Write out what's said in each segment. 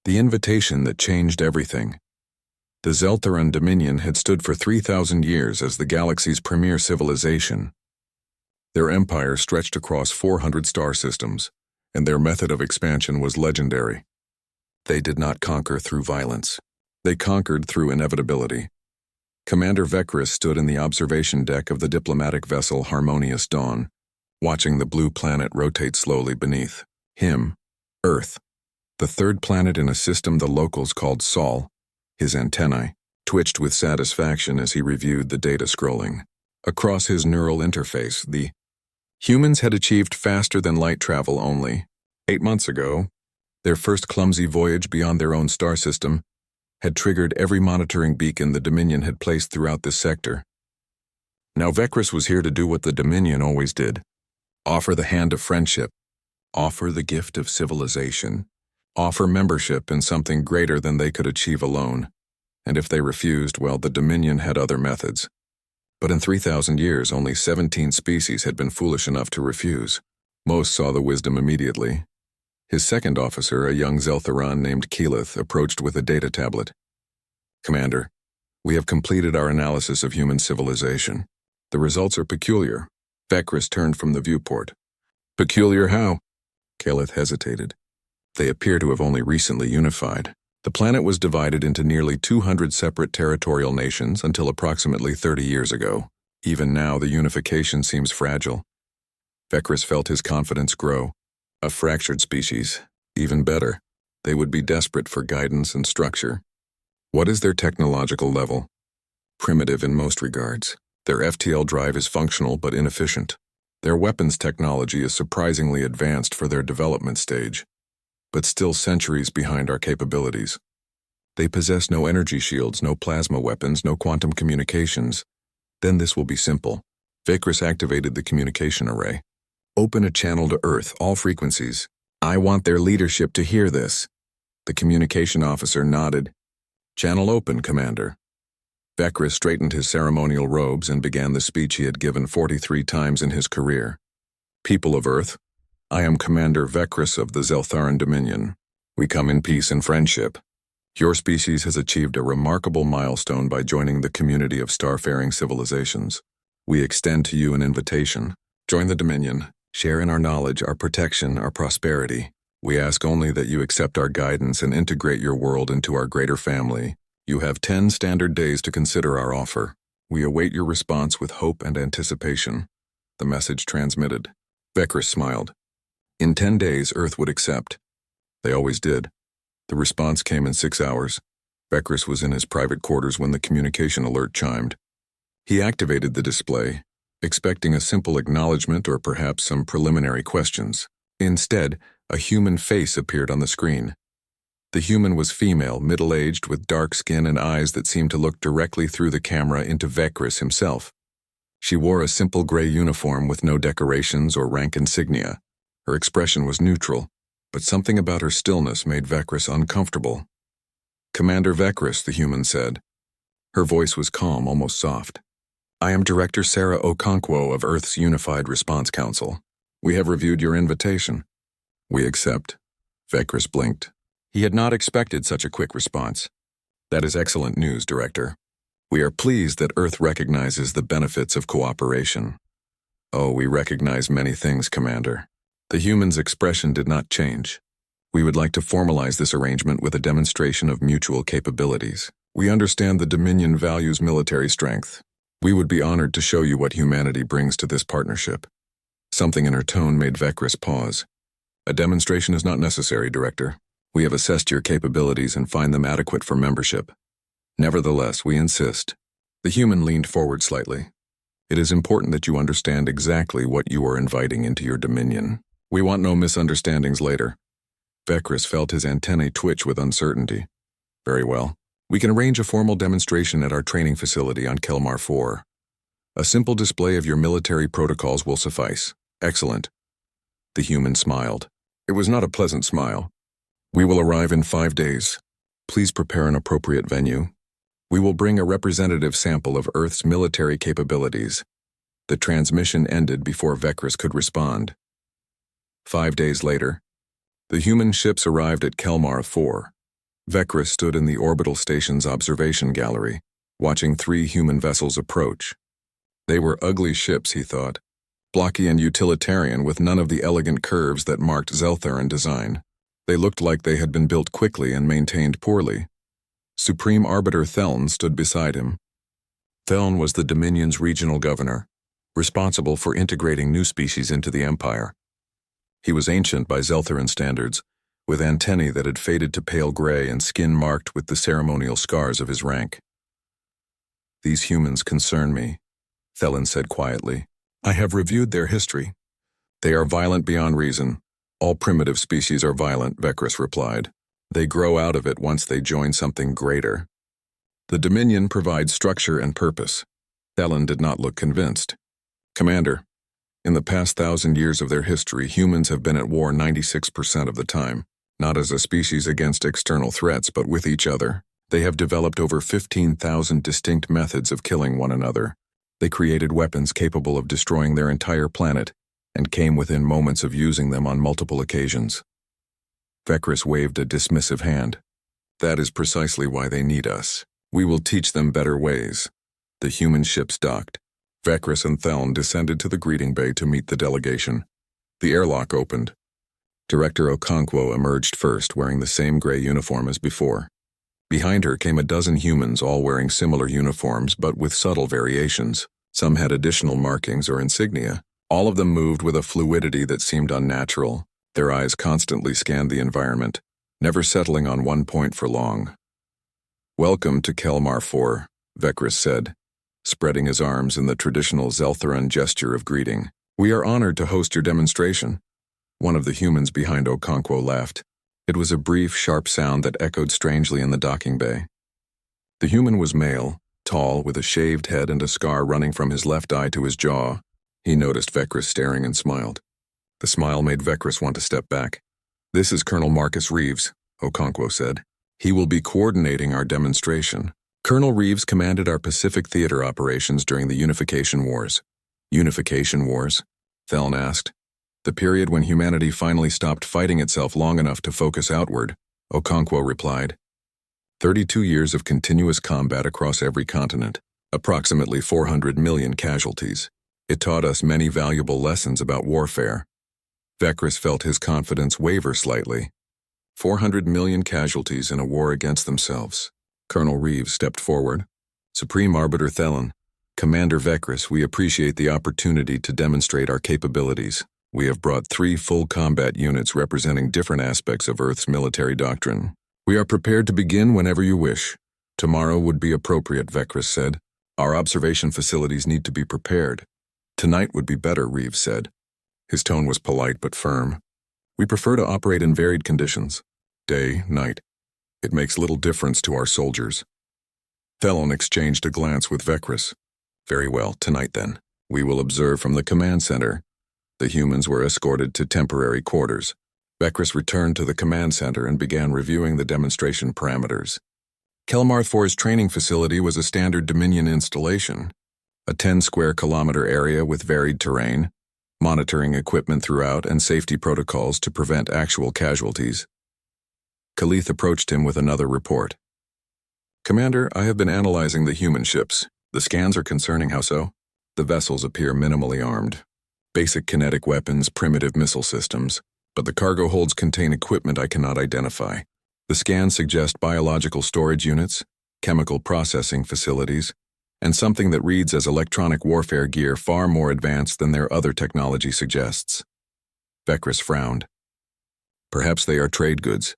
The invitation that changed everything. The Zeltharan Dominion had stood for 3,000 years as the galaxy's premier civilization. Their empire stretched across 400 star systems, and their method of expansion was legendary. They did not conquer through violence. They conquered through inevitability. Commander Vekris stood in the observation deck of the diplomatic vessel Harmonious Dawn, watching the blue planet rotate slowly beneath him, Earth, the third planet in a system the locals called Sol. His antennae twitched with satisfaction as he reviewed the data scrolling. Across his neural interface, the humans had achieved faster-than-light travel only 8 months ago. Their first clumsy voyage beyond their own star system had triggered every monitoring beacon the Dominion had placed throughout this sector. Now Vekris was here to do what the Dominion always did: offer the hand of friendship, offer the gift of civilization, offer membership in something greater than they could achieve alone. And if they refused, well, the Dominion had other methods. But in 3,000 years, only 17 species had been foolish enough to refuse. Most saw the wisdom immediately. His second officer, a young Zeltharan named Keyleth, approached with a data tablet. "Commander, we have completed our analysis of human civilization. The results are peculiar." Vekris turned from the viewport. "Peculiar how?" Keyleth hesitated. "They appear to have only recently unified. The planet was divided into nearly 200 separate territorial nations until approximately 30 years ago. Even now, the unification seems fragile." Vekris felt his confidence grow. A fractured species. Even better. They would be desperate for guidance and structure. "What is their technological level?" "Primitive in most regards. Their FTL drive is functional but inefficient. Their weapons technology is surprisingly advanced for their development stage, but still centuries behind our capabilities. They possess no energy shields, no plasma weapons, no quantum communications. Then this will be simple." Vekris activated the communication array. "Open a channel to Earth, all frequencies. I want their leadership to hear this." The communication officer nodded. "Channel open, Commander." Vekris straightened his ceremonial robes and began the speech he had given 43 times in his career. "People of Earth, I am Commander Vekris of the Zeltharan Dominion. We come in peace and friendship. Your species has achieved a remarkable milestone by joining the community of starfaring civilizations. We extend to you an invitation. Join the Dominion. Share in our knowledge, our protection, our prosperity. We ask only that you accept our guidance and integrate your world into our greater family. You have 10 standard days to consider our offer. We await your response with hope and anticipation." The message transmitted. Vekris smiled. In 10 days, Earth would accept. They always did. The response came in 6 hours. Vekris was in his private quarters when the communication alert chimed. He activated the display, expecting a simple acknowledgement or perhaps some preliminary questions. Instead, a human face appeared on the screen. The human was female, middle-aged, with dark skin and eyes that seemed to look directly through the camera into Vekris himself. She wore a simple gray uniform with no decorations or rank insignia. Her expression was neutral, but something about her stillness made Vekris uncomfortable. "Commander Vekris," the human said. Her voice was calm, almost soft. "I am Director Sarah Okonkwo of Earth's Unified Response Council. We have reviewed your invitation." "We accept." Vekris blinked. He had not expected such a quick response. "That is excellent news, Director. We are pleased that Earth recognizes the benefits of cooperation." "Oh, we recognize many things, Commander." The human's expression did not change. "We would like to formalize this arrangement with a demonstration of mutual capabilities. We understand the Dominion values military strength. We would be honored to show you what humanity brings to this partnership." Something in her tone made Vekris pause. "A demonstration is not necessary, Director. We have assessed your capabilities and find them adequate for membership. Nevertheless, we insist." The human leaned forward slightly. "It is important that you understand exactly what you are inviting into your Dominion. We want no misunderstandings later." Vekris felt his antennae twitch with uncertainty. "Very well. We can arrange a formal demonstration at our training facility on Kelmar 4. A simple display of your military protocols will suffice." "Excellent." The human smiled. It was not a pleasant smile. "We will arrive in 5 days. Please prepare an appropriate venue. We will bring a representative sample of Earth's military capabilities." The transmission ended before Vekris could respond. 5 days later, the human ships arrived at Kelmar 4. Vecris stood in the orbital station's observation gallery, watching 3 human vessels approach. They were ugly ships, he thought, blocky and utilitarian with none of the elegant curves that marked Zeltharan design. They looked like they had been built quickly and maintained poorly. Supreme Arbiter Theln stood beside him. Theln was the Dominion's regional governor, responsible for integrating new species into the Empire. He was ancient by Zeltharan standards, with antennae that had faded to pale gray and skin marked with the ceremonial scars of his rank. "These humans concern me," Theln said quietly. "I have reviewed their history. They are violent beyond reason. All primitive species are violent," Vecris replied. "They grow out of it once they join something greater. The Dominion provides structure and purpose." Theln did not look convinced. "Commander, in the past 1,000 years of their history, humans have been at war 96% of the time, not as a species against external threats, but with each other. They have developed over 15,000 distinct methods of killing one another. They created weapons capable of destroying their entire planet, and came within moments of using them on multiple occasions." Vecris waved a dismissive hand. "That is precisely why they need us. We will teach them better ways." The human ships docked. Vecris and Theln descended to the greeting bay to meet the delegation. The airlock opened. Director Okonkwo emerged first, wearing the same gray uniform as before. Behind her came a dozen humans, all wearing similar uniforms but with subtle variations. Some had additional markings or insignia. All of them moved with a fluidity that seemed unnatural. Their eyes constantly scanned the environment, never settling on one point for long. "Welcome to Kelmar 4, Vecris said, spreading his arms in the traditional Zeltharan gesture of greeting. "We are honored to host your demonstration." One of the humans behind Okonkwo laughed. It was a brief, sharp sound that echoed strangely in the docking bay. The human was male, tall, with a shaved head and a scar running from his left eye to his jaw. He noticed Vecris staring and smiled. The smile made Vecris want to step back. "This is Colonel Marcus Reeves," Okonkwo said. "He will be coordinating our demonstration." Colonel Reeves commanded our Pacific Theater operations during the Unification Wars. "Unification Wars?" Theln asked. "The period when humanity finally stopped fighting itself long enough to focus outward," Okonkwo replied. 32 years of continuous combat across every continent, approximately 400 million casualties. It taught us many valuable lessons about warfare. Vecris felt his confidence waver slightly. 400 million casualties in a war against themselves. Colonel Reeves stepped forward. "Supreme Arbiter Theln, Commander Vecris, we appreciate the opportunity to demonstrate our capabilities. We have brought 3 full combat units representing different aspects of Earth's military doctrine. We are prepared to begin whenever you wish." "Tomorrow would be appropriate," Vecris said. "Our observation facilities need to be prepared." "Tonight would be better," Reeves said. His tone was polite but firm. "We prefer to operate in varied conditions. Day, night. It makes little difference to our soldiers." Thelon exchanged a glance with Vecris. "Very well, tonight then. We will observe from the command center." The humans were escorted to temporary quarters. Vecris returned to the command center and began reviewing the demonstration parameters. Kelmar 4's training facility was a standard Dominion installation, a 10-square-kilometer area with varied terrain, monitoring equipment throughout, and safety protocols to prevent actual casualties. Khalith approached him with another report. "Commander, I have been analyzing the human ships. The scans are concerning. How so?" "The vessels appear minimally armed. Basic kinetic weapons, primitive missile systems, but the cargo holds contain equipment I cannot identify. The scans suggest biological storage units, chemical processing facilities, and something that reads as electronic warfare gear far more advanced than their other technology suggests." Vecris frowned. "Perhaps they are trade goods.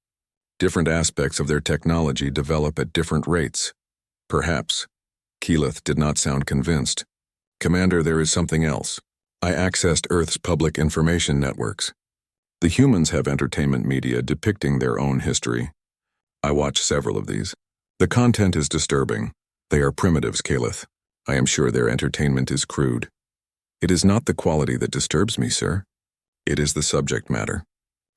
Different aspects of their technology develop at different rates. Perhaps." Keyleth did not sound convinced. "Commander, there is something else. I accessed Earth's public information networks. The humans have entertainment media depicting their own history. I watched several of these. The content is disturbing. They are primitives, Keyleth. I am sure their entertainment is crude. It is not the quality that disturbs me, sir. It is the subject matter.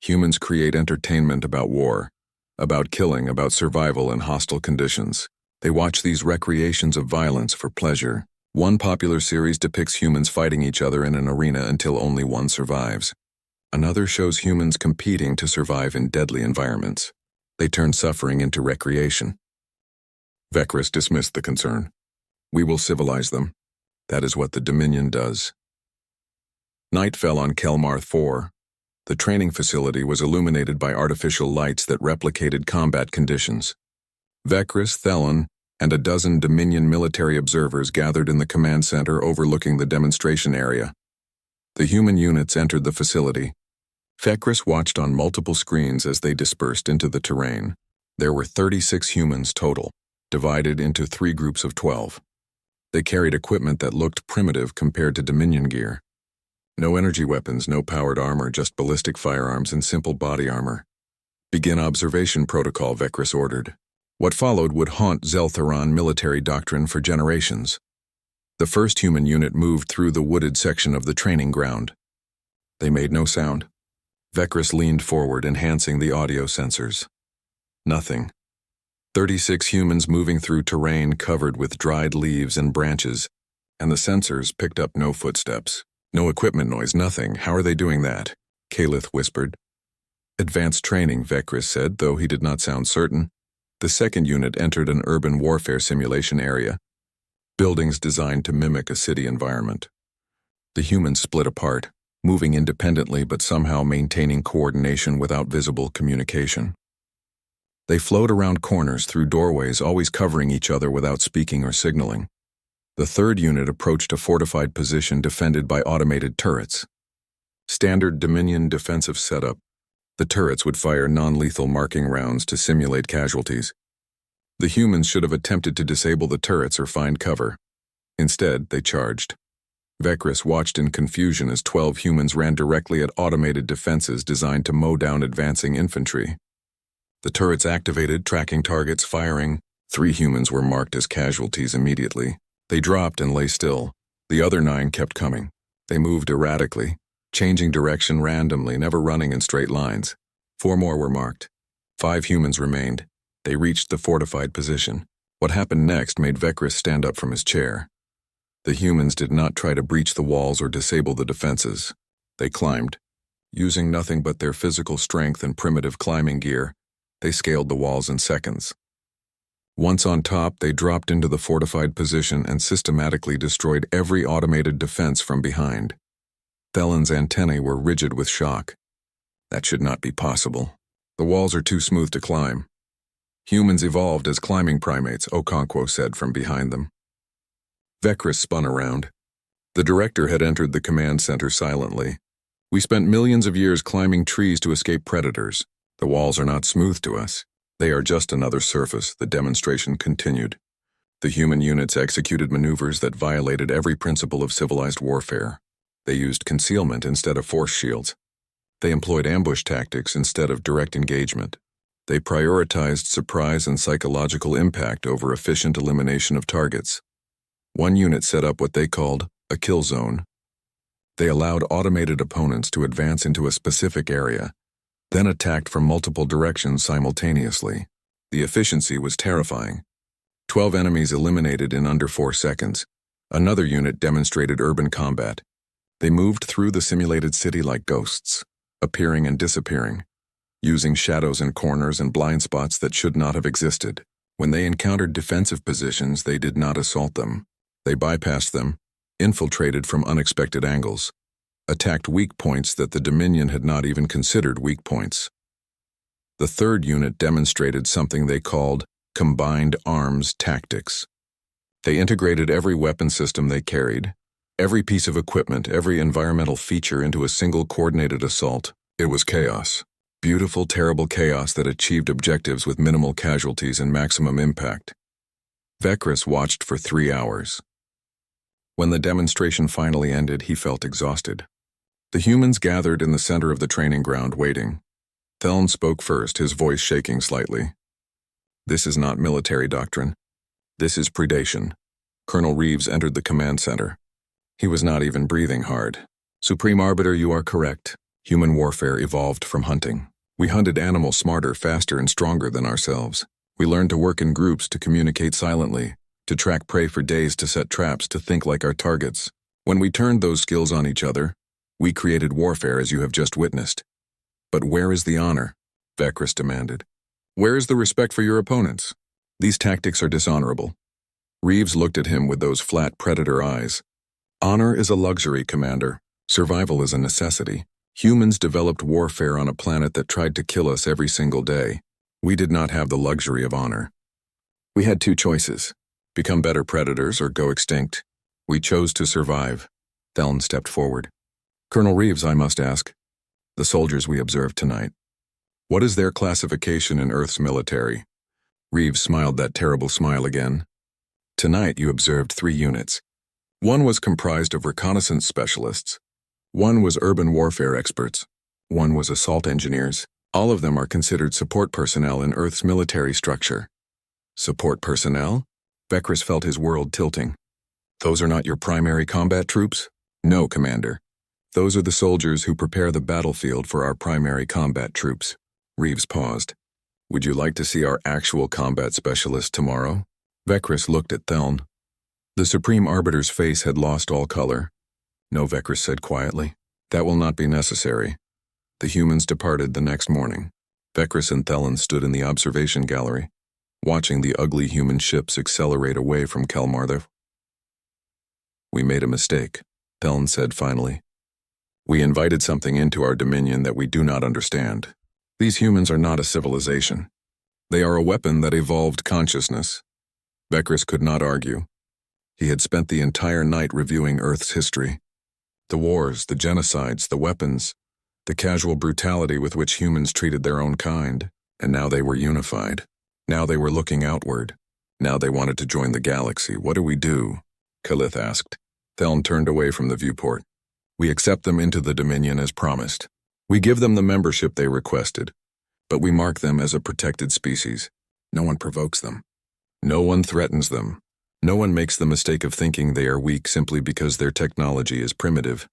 Humans create entertainment about war, about killing, about survival in hostile conditions. They watch these recreations of violence for pleasure. One popular series depicts humans fighting each other in an arena until only one survives. Another shows humans competing to survive in deadly environments. They turned suffering into recreation. Vecris dismissed the concern. We will civilize them. That is what the Dominion does. Night fell on Kelmar 4. The training facility was illuminated by artificial lights that replicated combat conditions. Vecris, Thelon, and a dozen Dominion military observers gathered in the command center overlooking the demonstration area. The human units entered the facility. Vecris watched on multiple screens as they dispersed into the terrain. There were 36 humans total, divided into 3 groups of 12. They carried equipment that looked primitive compared to Dominion gear. No energy weapons, no powered armor, just ballistic firearms and simple body armor. Begin observation protocol, Vecris ordered. What followed would haunt Zeltheron military doctrine for generations. The first human unit moved through the wooded section of the training ground. They made no sound. Vecris leaned forward, enhancing the audio sensors. Nothing. 36 humans moving through terrain covered with dried leaves and branches, and the sensors picked up no footsteps. No equipment noise, nothing. How are they doing that? Kalith whispered. Advanced training, Vecris said, though he did not sound certain. The second unit entered an urban warfare simulation area. Buildings designed to mimic a city environment. The humans split apart, moving independently but somehow maintaining coordination without visible communication. They flowed around corners through doorways, always covering each other without speaking or signaling. The third unit approached a fortified position defended by automated turrets. Standard Dominion defensive setup. The turrets would fire non-lethal marking rounds to simulate casualties. The humans should have attempted to disable the turrets or find cover. Instead, they charged. Vecris watched in confusion as 12 humans ran directly at automated defenses designed to mow down advancing infantry. The turrets activated, tracking targets, firing. 3 humans were marked as casualties immediately. They dropped and lay still. The other 9 kept coming. They moved erratically, changing direction randomly, never running in straight lines. 4 more were marked. 5 humans remained. They reached the fortified position. What happened next made Vecris stand up from his chair. The humans did not try to breach the walls or disable the defenses. They climbed. Using nothing but their physical strength and primitive climbing gear, they scaled the walls in seconds. Once on top, they dropped into the fortified position and systematically destroyed every automated defense from behind. Thelon's antennae were rigid with shock. That should not be possible. The walls are too smooth to climb. Humans evolved as climbing primates, Okonkwo said from behind them. Vecris spun around. The director had entered the command center silently. We spent millions of years climbing trees to escape predators. The walls are not smooth to us. They are just another surface, the demonstration continued. The human units executed maneuvers that violated every principle of civilized warfare. They used concealment instead of force shields. They employed ambush tactics instead of direct engagement. They prioritized surprise and psychological impact over efficient elimination of targets. One unit set up what they called a kill zone. They allowed automated opponents to advance into a specific area, then attacked from multiple directions simultaneously. The efficiency was terrifying. 12 enemies eliminated in under 4 seconds. Another unit demonstrated urban combat. They moved through the simulated city like ghosts, appearing and disappearing, using shadows in corners and blind spots that should not have existed. When they encountered defensive positions, they did not assault them. They bypassed them, infiltrated from unexpected angles, attacked weak points that the Dominion had not even considered weak points. The third unit demonstrated something they called combined arms tactics. They integrated every weapon system they carried, every piece of equipment, every environmental feature into a single coordinated assault. It was chaos. Beautiful, terrible chaos that achieved objectives with minimal casualties and maximum impact. Vecris watched for 3 hours. When the demonstration finally ended, he felt exhausted. The humans gathered in the center of the training ground waiting. Thelon spoke first, his voice shaking slightly. This is not military doctrine. This is predation. Colonel Reeves entered the command center. He was not even breathing hard. Supreme Arbiter, you are correct. Human warfare evolved from hunting. We hunted animals smarter, faster, and stronger than ourselves. We learned to work in groups, to communicate silently, to track prey for days, to set traps, to think like our targets. When we turned those skills on each other, we created warfare as you have just witnessed. But where is the honor? Vecris demanded. Where is the respect for your opponents? These tactics are dishonorable. Reeves looked at him with those flat predator eyes. Honor is a luxury, Commander. Survival is a necessity. Humans developed warfare on a planet that tried to kill us every single day. We did not have the luxury of honor. We had two choices: become better predators or go extinct. We chose to survive. Theln stepped forward. Colonel Reeves, I must ask, the soldiers we observed tonight, what is their classification in Earth's military? Reeves smiled that terrible smile again. Tonight you observed 3 units. One was comprised of reconnaissance specialists. One was urban warfare experts. One was assault engineers. All of them are considered support personnel in Earth's military structure. Support personnel? Vekris felt his world tilting. Those are not your primary combat troops? No, Commander. Those are the soldiers who prepare the battlefield for our primary combat troops. Reeves paused. Would you like to see our actual combat specialist tomorrow? Vekris looked at Theln. The Supreme Arbiter's face had lost all color. No, Vekris said quietly. That will not be necessary. The humans departed the next morning. Vekris and Theln stood in the observation gallery, watching the ugly human ships accelerate away from Kelmartha. We made a mistake, Theln said finally. We invited something into our dominion that we do not understand. These humans are not a civilization. They are a weapon that evolved consciousness. Vekris could not argue. He had spent the entire night reviewing Earth's history. The wars, the genocides, the weapons, the casual brutality with which humans treated their own kind, and now they were unified. Now they were looking outward. Now they wanted to join the galaxy. What do we do? Khalith asked. Theln turned away from the viewport. We accept them into the Dominion as promised. We give them the membership they requested, but we mark them as a protected species. No one provokes them. No one threatens them. No one makes the mistake of thinking they are weak simply because their technology is primitive.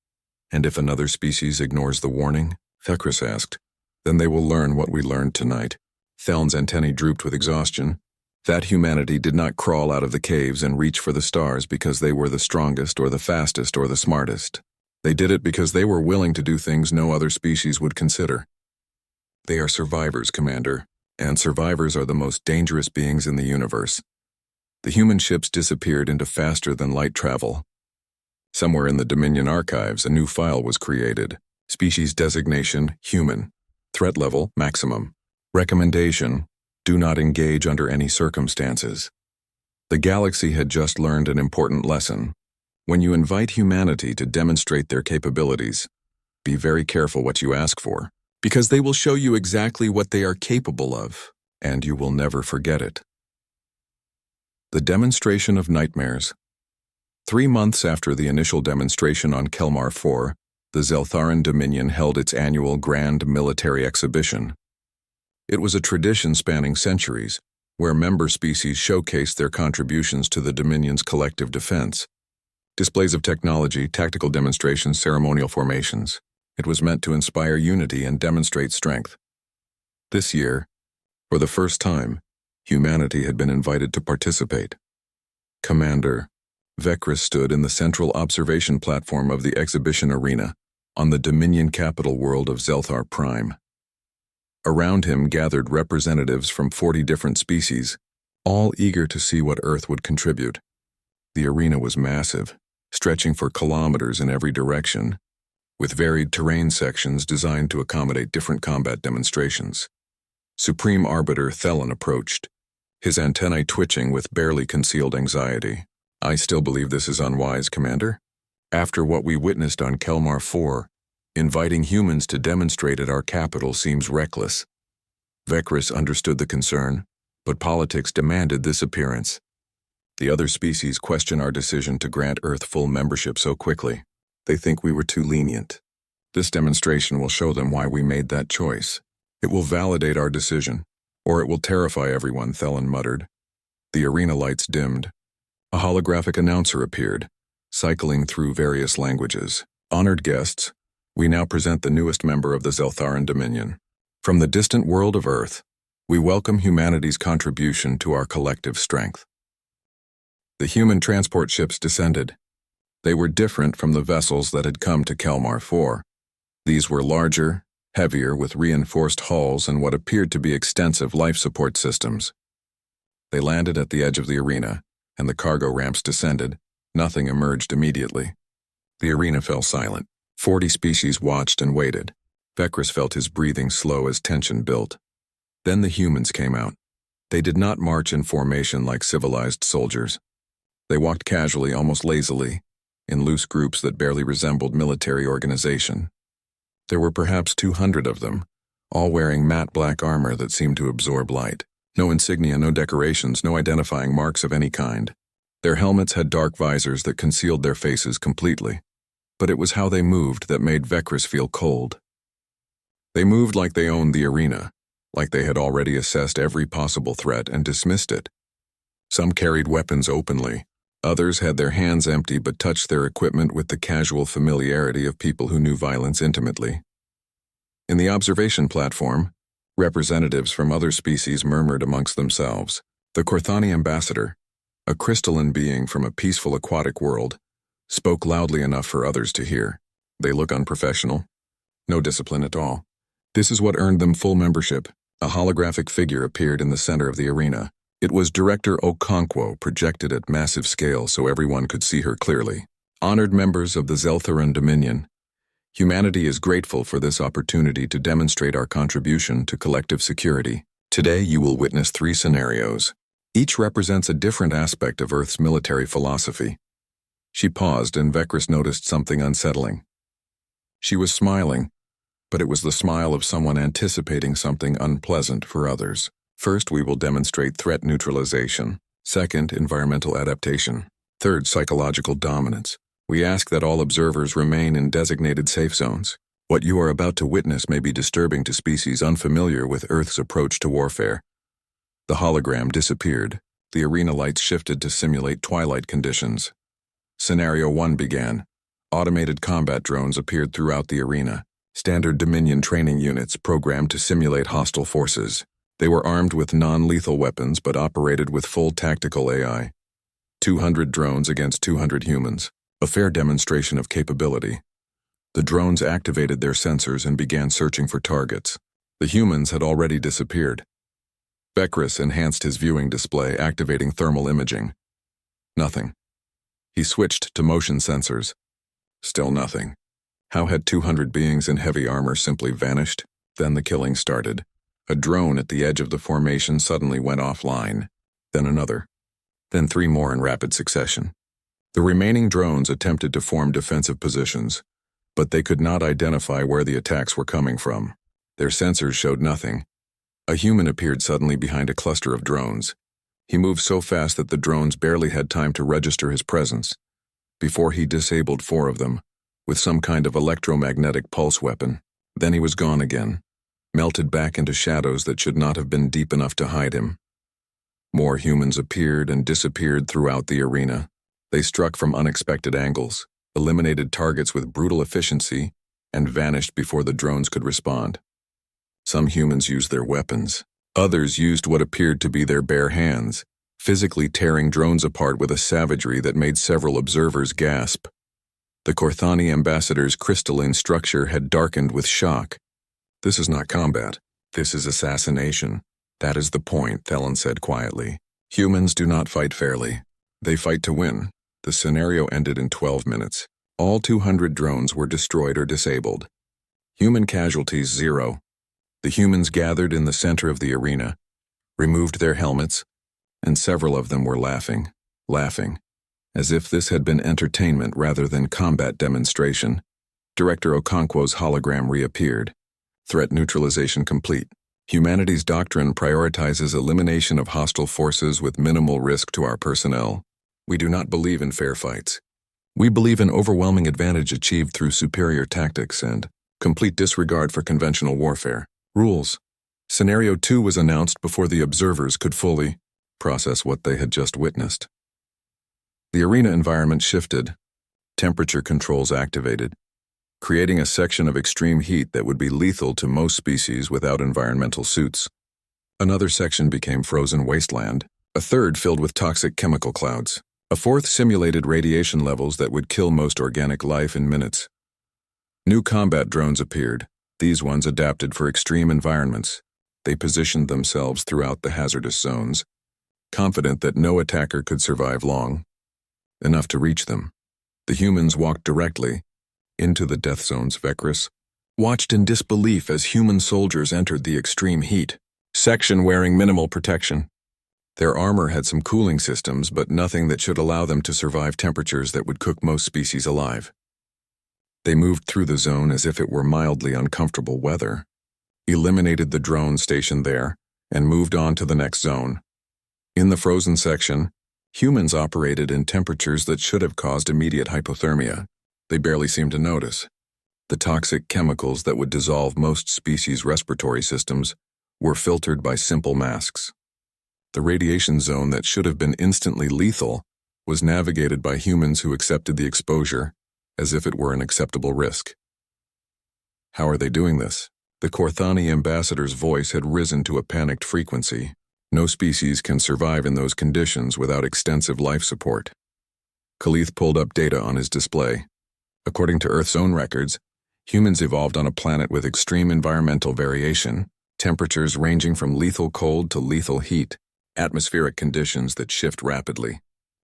And if another species ignores the warning, Vekris asked, then they will learn what we learned tonight. Theln's antennae drooped with exhaustion. That humanity did not crawl out of the caves and reach for the stars because they were the strongest or the fastest or the smartest. They did it because they were willing to do things no other species would consider. They are survivors, Commander, and survivors are the most dangerous beings in the universe. The human ships disappeared into faster-than-light travel. Somewhere in the Dominion archives, a new file was created. Species designation, human. Threat level, maximum. Recommendation, do not engage under any circumstances. The galaxy had just learned an important lesson. When you invite humanity to demonstrate their capabilities, be very careful what you ask for, because they will show you exactly what they are capable of, and you will never forget it. The Demonstration of Nightmares. 3 months after the initial demonstration on Kelmar 4, the Zeltharan Dominion held its annual Grand Military Exhibition. It was a tradition spanning centuries, where member species showcased their contributions to the Dominion's collective defense. Displays of technology, tactical demonstrations, ceremonial formations. It was meant to inspire unity and demonstrate strength. This year, for the first time, humanity had been invited to participate. Commander, Vekris stood in the central observation platform of the exhibition arena, on the Dominion capital world of Zelthar Prime. Around him gathered representatives from 40 different species, all eager to see what Earth would contribute. The arena was massive, stretching for kilometers in every direction, with varied terrain sections designed to accommodate different combat demonstrations. Supreme Arbiter Theln approached, his antennae twitching with barely concealed anxiety. I still believe this is unwise, Commander. After what we witnessed on Kelmar 4, inviting humans to demonstrate at our capital seems reckless. Vekris understood the concern, but politics demanded this appearance. The other species question our decision to grant Earth full membership so quickly. They think we were too lenient. This demonstration will show them why we made that choice. It will validate our decision, or it will terrify everyone, Theln muttered. The arena lights dimmed. A holographic announcer appeared, cycling through various languages. Honored guests, we now present the newest member of the Zeltharan Dominion. From the distant world of Earth, we welcome humanity's contribution to our collective strength. The human transport ships descended. They were different from the vessels that had come to Kelmar 4. These were larger, heavier with reinforced hulls and what appeared to be extensive life support systems. They landed at the edge of the arena, and the cargo ramps descended. Nothing emerged immediately. The arena fell silent. 40 species watched and waited. Vecris felt his breathing slow as tension built. Then the humans came out. They did not march in formation like civilized soldiers. They walked casually, almost lazily, in loose groups that barely resembled military organization. There were perhaps 200 of them, all wearing matte black armor that seemed to absorb light. No insignia, no decorations, no identifying marks of any kind. Their helmets had dark visors that concealed their faces completely, but it was how they moved that made Vecris feel cold. They moved like they owned the arena, like they had already assessed every possible threat and dismissed it. Some carried weapons openly. Others had their hands empty but touched their equipment with the casual familiarity of people who knew violence intimately. In the observation platform, representatives from other species murmured amongst themselves. The Chronicles ambassador, a crystalline being from a peaceful aquatic world, spoke loudly enough for others to hear. They look unprofessional. No discipline at all. This is what earned them full membership. A holographic figure appeared in the center of the arena. It was Director Okonkwo, projected at massive scale so everyone could see her clearly. Honored members of the Zeltharan Dominion, humanity is grateful for this opportunity to demonstrate our contribution to collective security. Today you will witness 3 scenarios. Each represents a different aspect of Earth's military philosophy. She paused and Vecris noticed something unsettling. She was smiling, but it was the smile of someone anticipating something unpleasant for others. First, we will demonstrate threat neutralization. Second, environmental adaptation. Third, psychological dominance. We ask that all observers remain in designated safe zones. What you are about to witness may be disturbing to species unfamiliar with Earth's approach to warfare. The hologram disappeared. The arena lights shifted to simulate twilight conditions. Scenario 1 began. Automated combat drones appeared throughout the arena. Standard Dominion training units programmed to simulate hostile forces. They were armed with non-lethal weapons but operated with full tactical AI. 200 drones against 200 humans. A fair demonstration of capability. The drones activated their sensors and began searching for targets. The humans had already disappeared. Vecris enhanced his viewing display, activating thermal imaging. Nothing. He switched to motion sensors. Still nothing. How had 200 beings in heavy armor simply vanished? Then the killing started. A drone at the edge of the formation suddenly went offline. Then another. Then 3 more in rapid succession. The remaining drones attempted to form defensive positions, but they could not identify where the attacks were coming from. Their sensors showed nothing. A human appeared suddenly behind a cluster of drones. He moved so fast that the drones barely had time to register his presence. Before he disabled 4 of them, with some kind of electromagnetic pulse weapon. Then he was gone again, melted back into shadows that should not have been deep enough to hide him. More humans appeared and disappeared throughout the arena. They struck from unexpected angles, eliminated targets with brutal efficiency, and vanished before the drones could respond. Some humans used their weapons. Others used what appeared to be their bare hands, physically tearing drones apart with a savagery that made several observers gasp. The Chronicles ambassador's crystalline structure had darkened with shock. This is not combat. This is assassination. That is the point, Thelen said quietly. Humans do not fight fairly. They fight to win. The scenario ended in 12 minutes. All 200 drones were destroyed or disabled. Human casualties 0. The humans gathered in the center of the arena, removed their helmets, and several of them were laughing, as if this had been entertainment rather than combat demonstration. Director Okonkwo's hologram reappeared. Threat neutralization complete. Humanity's doctrine prioritizes elimination of hostile forces with minimal risk to our personnel. We do not believe in fair fights. We believe in overwhelming advantage achieved through superior tactics and complete disregard for conventional warfare. Rules. Scenario 2 was announced before the observers could fully process what they had just witnessed. The arena environment shifted. Temperature controls activated, creating a section of extreme heat that would be lethal to most species without environmental suits. Another section became frozen wasteland. A third filled with toxic chemical clouds. A fourth simulated radiation levels that would kill most organic life in minutes. New combat drones appeared, These ones adapted for extreme environments. They positioned themselves throughout the hazardous zones, confident that no attacker could survive long enough to reach them. The humans walked directly into the death zones. Vecris watched in disbelief as human soldiers entered the extreme heat section wearing minimal protection. Their armor had some cooling systems, but nothing that should allow them to survive temperatures that would cook most species alive. They moved through the zone as if it were mildly uncomfortable weather, eliminated the drone stationed there, and moved on to the next zone. In the frozen section, humans operated in temperatures that should have caused immediate hypothermia. They barely seemed to notice. The toxic chemicals that would dissolve most species' respiratory systems were filtered by simple masks. The radiation zone that should have been instantly lethal was navigated by humans who accepted the exposure as if it were an acceptable risk. How are they doing this? The Korthani ambassador's voice had risen to a panicked frequency. No species can survive in those conditions without extensive life support. Khalith pulled up data on his display. According to Earth's own records, humans evolved on a planet with extreme environmental variation, temperatures ranging from lethal cold to lethal heat, atmospheric conditions that shift rapidly.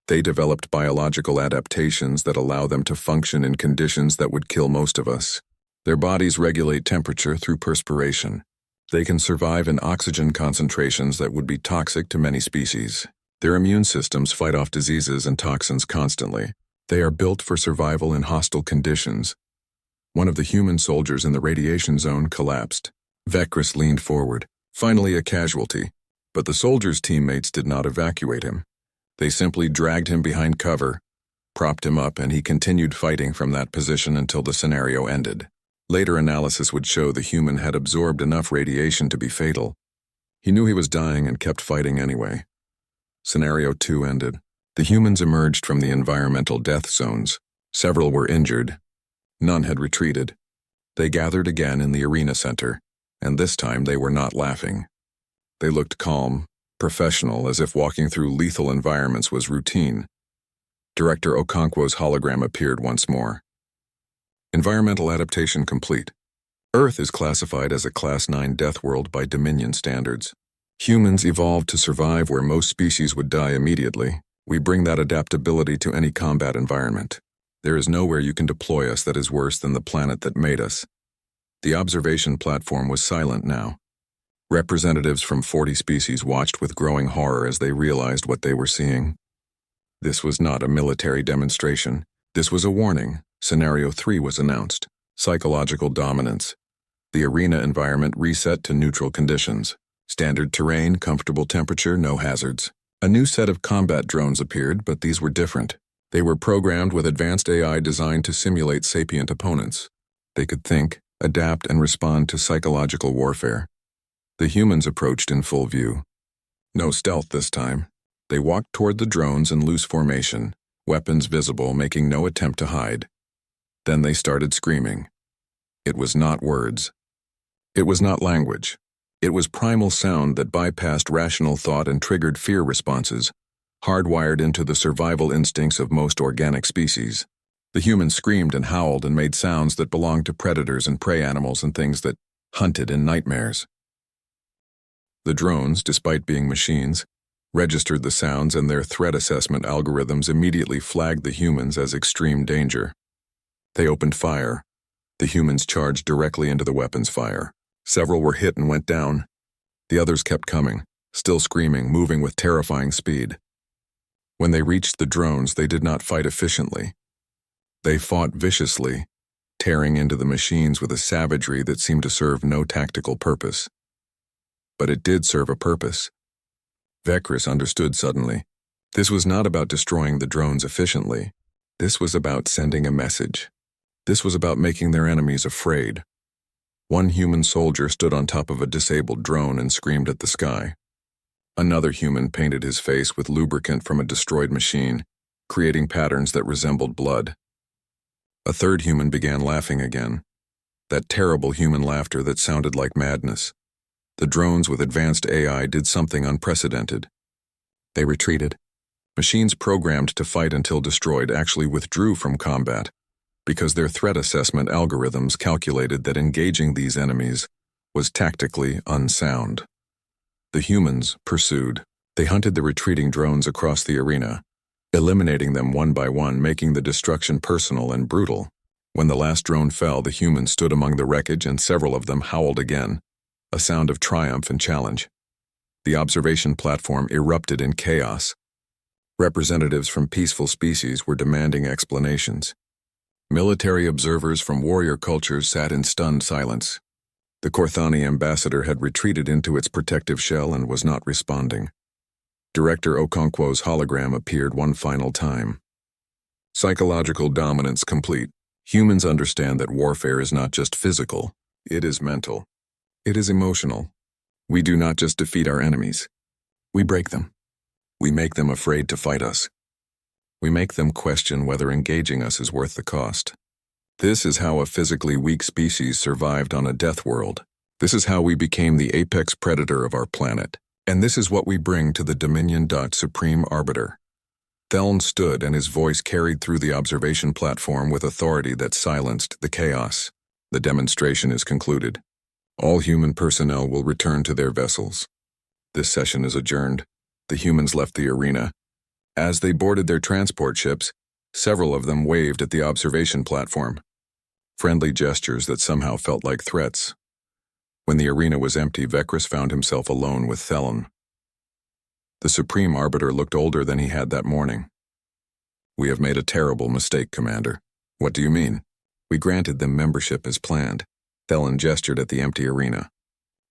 They developed biological adaptations that allow them to function in conditions that would kill most of us. Their bodies regulate temperature through perspiration. They can survive in oxygen concentrations that would be toxic to many species. Their immune systems fight off diseases and toxins constantly. They are built for survival in hostile conditions. One of the human soldiers in the radiation zone collapsed. Vecris leaned forward, finally a casualty, but the soldier's teammates did not evacuate him. They simply dragged him behind cover, propped him up, and he continued fighting from that position until the scenario ended. Later analysis would show the human had absorbed enough radiation to be fatal. He knew he was dying and kept fighting anyway. Scenario 2 ended. The humans emerged from the environmental death zones. Several were injured. None had retreated. They gathered again in the arena center, and this time they were not laughing. They looked calm, professional, as if walking through lethal environments was routine. Director Okonkwo's hologram appeared once more. Environmental adaptation complete. Earth is classified as a Class 9 death world by Dominion standards. Humans evolved to survive where most species would die immediately. We bring that adaptability to any combat environment. There is nowhere you can deploy us that is worse than the planet that made us. The observation platform was silent now. Representatives from 40 species watched with growing horror as they realized what they were seeing. This was not a military demonstration. This was a warning. Scenario 3 was announced. Psychological dominance. The arena environment reset to neutral conditions. Standard terrain, comfortable temperature, no hazards. A new set of combat drones appeared, but these were different. They were programmed with advanced AI designed to simulate sapient opponents. They could think, adapt, and respond to psychological warfare. The humans approached in full view. No stealth this time. They walked toward the drones in loose formation, weapons visible, making no attempt to hide. Then they started screaming. It was not words. It was not language. It was primal sound that bypassed rational thought and triggered fear responses, hardwired into the survival instincts of most organic species. The humans screamed and howled and made sounds that belonged to predators and prey animals and things that hunted in nightmares. The drones, despite being machines, registered the sounds, and their threat assessment algorithms immediately flagged the humans as extreme danger. They opened fire. The humans charged directly into the weapons fire. Several were hit and went down. The others kept coming, still screaming, moving with terrifying speed. When they reached the drones, they did not fight efficiently. They fought viciously, tearing into the machines with a savagery that seemed to serve no tactical purpose. But it did serve a purpose. Vecris understood suddenly. This was not about destroying the drones efficiently. This was about sending a message. This was about making their enemies afraid. One human soldier stood on top of a disabled drone and screamed at the sky. Another human painted his face with lubricant from a destroyed machine, creating patterns that resembled blood. A third human began laughing again. That terrible human laughter that sounded like madness. The drones with advanced AI did something unprecedented. They retreated. Machines programmed to fight until destroyed actually withdrew from combat. because their threat assessment algorithms calculated that engaging these enemies was tactically unsound. The humans pursued. They hunted the retreating drones across the arena, eliminating them one by one, making the destruction personal and brutal. When the last drone fell, the humans stood among the wreckage and several of them howled again, a sound of triumph and challenge. The observation platform erupted in chaos. Representatives from peaceful species were demanding explanations. Military observers from warrior cultures sat in stunned silence. The Corthani ambassador had retreated into its protective shell and was not responding. Director Okonkwo's hologram appeared one final time. Psychological dominance complete. Humans understand that warfare is not just physical, it is mental. It is emotional. We do not just defeat our enemies. We break them. We make them afraid to fight us. We make them question whether engaging us is worth the cost. This is how a physically weak species survived on a death world. This is how we became the apex predator of our planet. And this is what we bring to the Dominion. Supreme Arbiter. Theln stood, and his voice carried through the observation platform with authority that silenced the chaos. The demonstration is concluded. All human personnel will return to their vessels. This session is adjourned. The humans left the arena. As they boarded their transport ships, several of them waved at the observation platform. Friendly gestures that somehow felt like threats. When the arena was empty, Vecris found himself alone with Thelon. The Supreme Arbiter looked older than he had that morning. "We have made a terrible mistake, Commander." "What do you mean?" "We granted them membership as planned." Thelon gestured at the empty arena.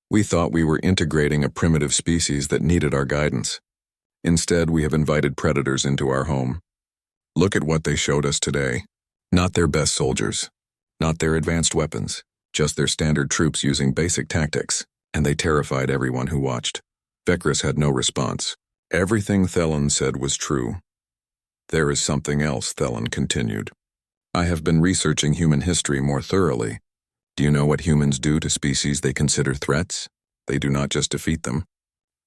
"We thought we were integrating a primitive species that needed our guidance. Instead, we have invited predators into our home. Look at what they showed us today. Not their best soldiers. Not their advanced weapons. Just their standard troops using basic tactics, and they terrified everyone who watched." Vecris had no response. Everything Thelon said was true. "There is something else," Thelon continued. "I have been researching human history more thoroughly. Do you know what humans do to species they consider threats? They do not just defeat them.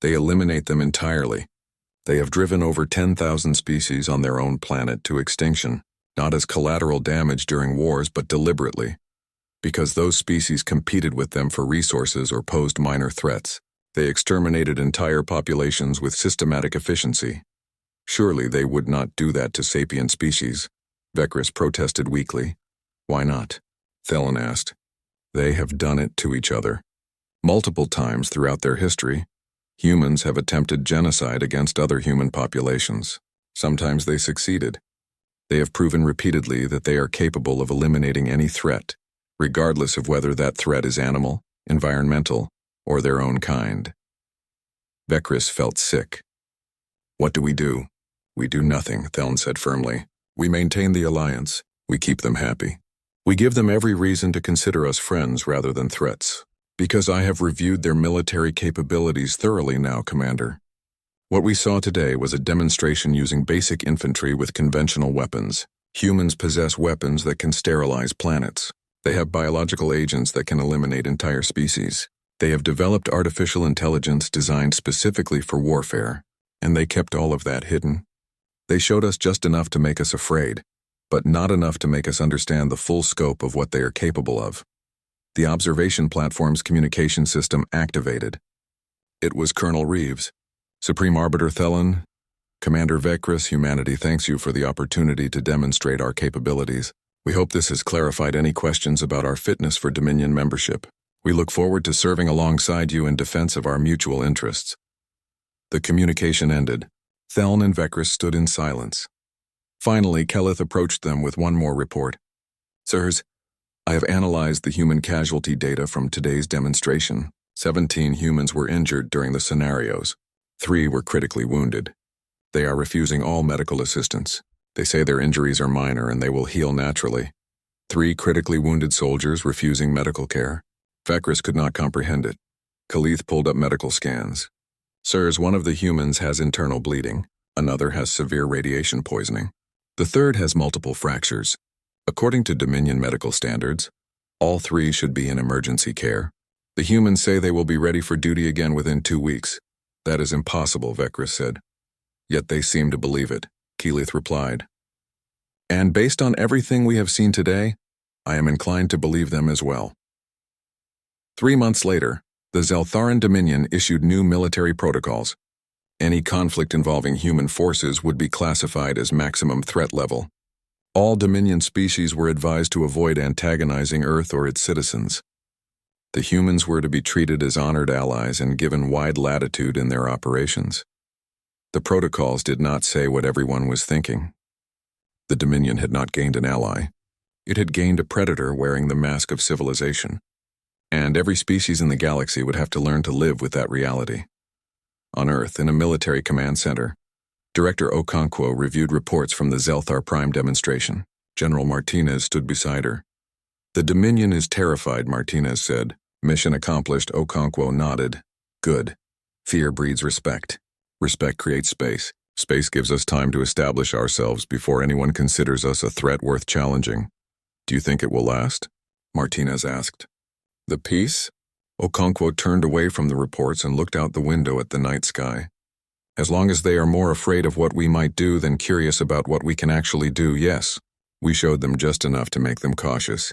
They eliminate them entirely. They have driven over 10,000 species on their own planet to extinction, not as collateral damage during wars, but deliberately. Because those species competed with them for resources or posed minor threats, they exterminated entire populations with systematic efficiency. Surely they would not do that to sapient species." Vecris protested weakly. "Why not?" Thelon asked. "They have done it to each other. Multiple times throughout their history, humans have attempted genocide against other human populations. Sometimes they succeeded. They have proven repeatedly that they are capable of eliminating any threat, regardless of whether that threat is animal, environmental, or their own kind." Vecris felt sick. "What do? "We do nothing," Theln said firmly. "We maintain the alliance. We keep them happy. We give them every reason to consider us friends rather than threats. Because I have reviewed their military capabilities thoroughly now, Commander. What we saw today was a demonstration using basic infantry with conventional weapons. Humans possess weapons that can sterilize planets. They have biological agents that can eliminate entire species. They have developed artificial intelligence designed specifically for warfare, and they kept all of that hidden. They showed us just enough to make us afraid, but not enough to make us understand the full scope of what they are capable of." The observation platform's communication system activated. It was Colonel Reeves. "Supreme Arbiter Thelon, Commander Vecris, humanity thanks you for the opportunity to demonstrate our capabilities. We hope this has clarified any questions about our fitness for Dominion membership. We look forward to serving alongside you in defense of our mutual interests." The communication ended. Theln and Vecris stood in silence. Finally, Kelith approached them with one more report. "Sirs, I have analyzed the human casualty data from today's demonstration. 17 humans were injured during the scenarios. 3 were critically wounded. They are refusing all medical assistance. They say their injuries are minor and they will heal naturally. 3 critically wounded soldiers refusing medical care." Vecris could not comprehend it. Kelith pulled up medical scans. "Sirs, one of the humans has internal bleeding. Another has severe radiation poisoning. The third has multiple fractures. According to Dominion medical standards, all 3 should be in emergency care. The humans say they will be ready for duty again within 2 weeks. That is impossible," Vecris said. "Yet they seem to believe it," Kelith replied. And based on everything we have seen today, I am inclined to believe them as well. 3 months later, the Zeltharan Dominion issued new military protocols. Any conflict involving human forces would be classified as maximum threat level. All Dominion species were advised to avoid antagonizing Earth or its citizens. The humans were to be treated as honored allies and given wide latitude in their operations. The protocols did not say what everyone was thinking. The Dominion had not gained an ally. It had gained a predator wearing the mask of civilization. And every species in the galaxy would have to learn to live with that reality. On Earth, in a military command center, Director Okonkwo reviewed reports from the Zelthar Prime demonstration. General Martinez stood beside her. "The Dominion is terrified," Martinez said. "Mission accomplished," Okonkwo nodded. "Good. Fear breeds respect. Respect creates space. Space gives us time to establish ourselves before anyone considers us a threat worth challenging." "Do you think it will last?" Martinez asked. "The peace?" Okonkwo turned away from the reports and looked out the window at the night sky. "As long as they are more afraid of what we might do than curious about what we can actually do, yes. We showed them just enough to make them cautious,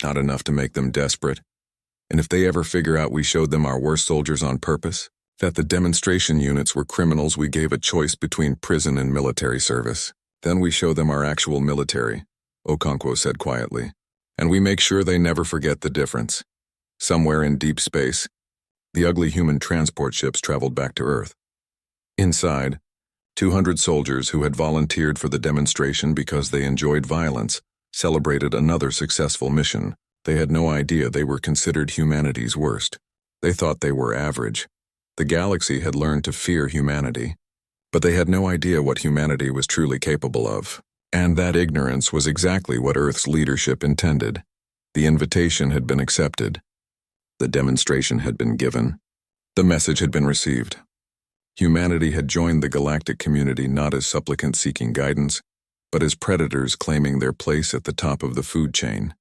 not enough to make them desperate. And if they ever figure out we showed them our worst soldiers on purpose, that the demonstration units were criminals we gave a choice between prison and military service, then we show them our actual military," Okonkwo said quietly. "And we make sure they never forget the difference." Somewhere in deep space, the ugly human transport ships traveled back to Earth. Inside, 200 soldiers who had volunteered for the demonstration because they enjoyed violence celebrated another successful mission. They had no idea they were considered humanity's worst. They thought they were average. The galaxy had learned to fear humanity, but they had no idea what humanity was truly capable of. And that ignorance was exactly what Earth's leadership intended. The invitation had been accepted. The demonstration had been given. The message had been received. Humanity had joined the galactic community not as supplicants seeking guidance, but as predators claiming their place at the top of the food chain.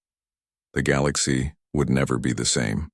The galaxy would never be the same.